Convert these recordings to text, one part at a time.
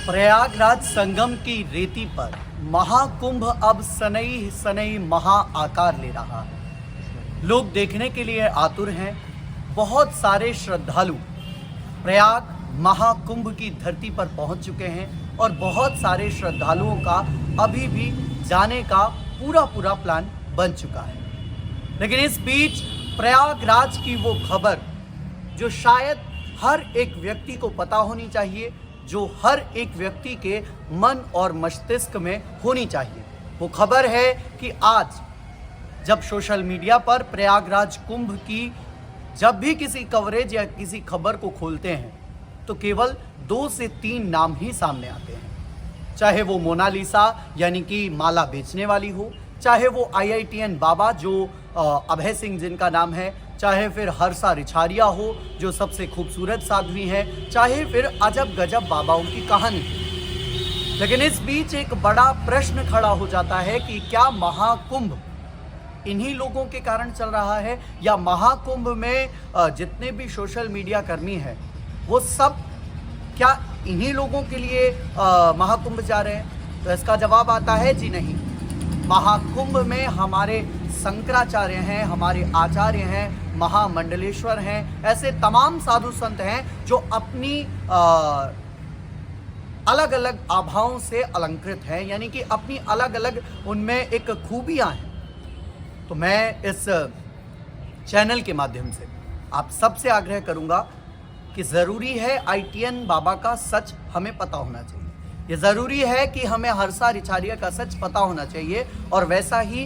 प्रयागराज संगम की रेती पर महाकुंभ अब सनई सनई महा आकार ले रहा है। लोग देखने के लिए आतुर हैं। बहुत सारे श्रद्धालु प्रयाग महाकुंभ की धरती पर पहुंच चुके हैं और बहुत सारे श्रद्धालुओं का अभी भी जाने का पूरा प्लान बन चुका है। लेकिन इस बीच प्रयागराज की वो खबर जो शायद हर एक व्यक्ति को पता होनी चाहिए, जो हर एक व्यक्ति के मन और मस्तिष्क में होनी चाहिए, वो खबर है कि आज जब सोशल मीडिया पर प्रयागराज कुंभ की जब भी किसी कवरेज या किसी खबर को खोलते हैं तो केवल 2 से 3 नाम ही सामने आते हैं। चाहे वो मोनालिसा यानी कि माला बेचने वाली हो, चाहे वो IITN बाबा जो अभय सिंह जिनका नाम है, चाहे फिर हर्षा रिछारिया हो जो सबसे खूबसूरत साध्वी हैं, चाहे फिर अजब गजब बाबाओं की कहानी। लेकिन इस बीच एक बड़ा प्रश्न खड़ा हो जाता है कि क्या महाकुंभ इन्हीं लोगों के कारण चल रहा है या महाकुंभ में जितने भी सोशल मीडिया कर्मी हैं वो सब क्या इन्हीं लोगों के लिए महाकुंभ जा रहे हैं? तो इसका जवाब आता है जी नहीं। महाकुंभ में हमारे शंकराचार्य हैं, हमारे आचार्य हैं, महामंडलेश्वर हैं, ऐसे तमाम साधु संत हैं जो अपनी अलग अलग आभाओं से अलंकृत हैं, यानी कि अपनी अलग अलग उनमें एक खूबियां हैं। तो मैं इस चैनल के माध्यम से आप सबसे आग्रह करूंगा कि ज़रूरी है IITN बाबा का सच हमें पता होना चाहिए। ये ज़रूरी है कि हमें हर्षा रिछारिया का सच पता होना चाहिए और वैसा ही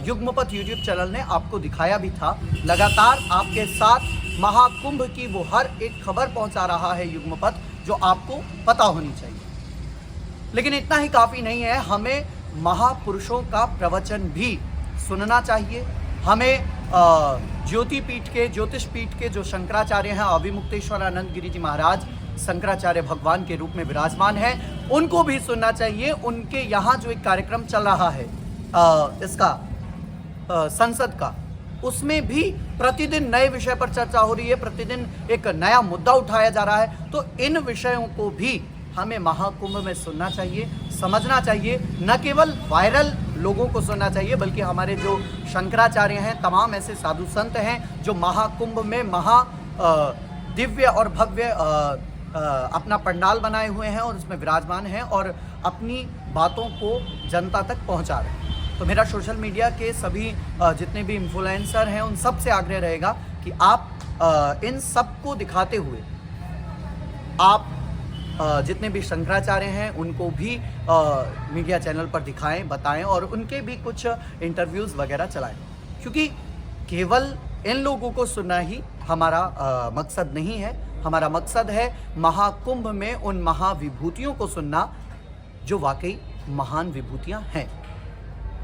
युग्मपथ यूट्यूब चैनल ने आपको दिखाया भी था। लगातार आपके साथ महाकुंभ की वो हर एक खबर पहुंचा रहा है युग्मपथ जो आपको पता होनी चाहिए। लेकिन इतना ही काफ़ी नहीं है, हमें महापुरुषों का प्रवचन भी सुनना चाहिए। हमें ज्योतिपीठ के ज्योतिष पीठ के जो शंकराचार्य हैं, अभिमुक्तेश्वर आनंद गिरी जी महाराज शंकराचार्य भगवान के रूप में विराजमान है, उनको भी सुनना चाहिए। उनके यहाँ जो एक कार्यक्रम चल रहा है संसद का, उसमें भी प्रतिदिन नए विषय पर चर्चा हो रही है, प्रतिदिन एक नया मुद्दा उठाया जा रहा है। तो इन विषयों को भी हमें महाकुंभ में सुनना चाहिए, समझना चाहिए। न केवल वायरल लोगों को सुनना चाहिए बल्कि हमारे जो शंकराचार्य हैं, तमाम ऐसे साधु संत हैं जो महाकुंभ में दिव्य और भव्य अपना पंडाल बनाए हुए हैं और उसमें विराजमान हैं और अपनी बातों को जनता तक पहुंचा रहे हैं। तो मेरा सोशल मीडिया के सभी जितने भी इन्फ्लुएंसर हैं उन सब से आग्रह रहेगा कि आप इन सब को दिखाते हुए आप जितने भी शंकराचार्य हैं उनको भी मीडिया चैनल पर दिखाएं, बताएं और उनके भी कुछ इंटरव्यूज़ वगैरह चलाएं, क्योंकि केवल इन लोगों को सुनना ही हमारा मकसद नहीं है। हमारा मकसद है महाकुंभ में उन महाविभूतियों को सुनना जो वाकई महान विभूतियां हैं।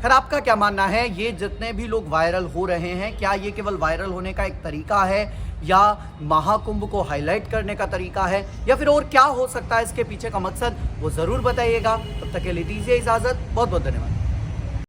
खैर, आपका क्या मानना है? ये जितने भी लोग वायरल हो रहे हैं, क्या ये केवल वायरल होने का एक तरीका है या महाकुंभ को हाईलाइट करने का तरीका है या फिर और क्या हो सकता है इसके पीछे का मकसद? वो ज़रूर बताइएगा। तब तक के लिए दीजिए इजाज़त। बहुत बहुत धन्यवाद।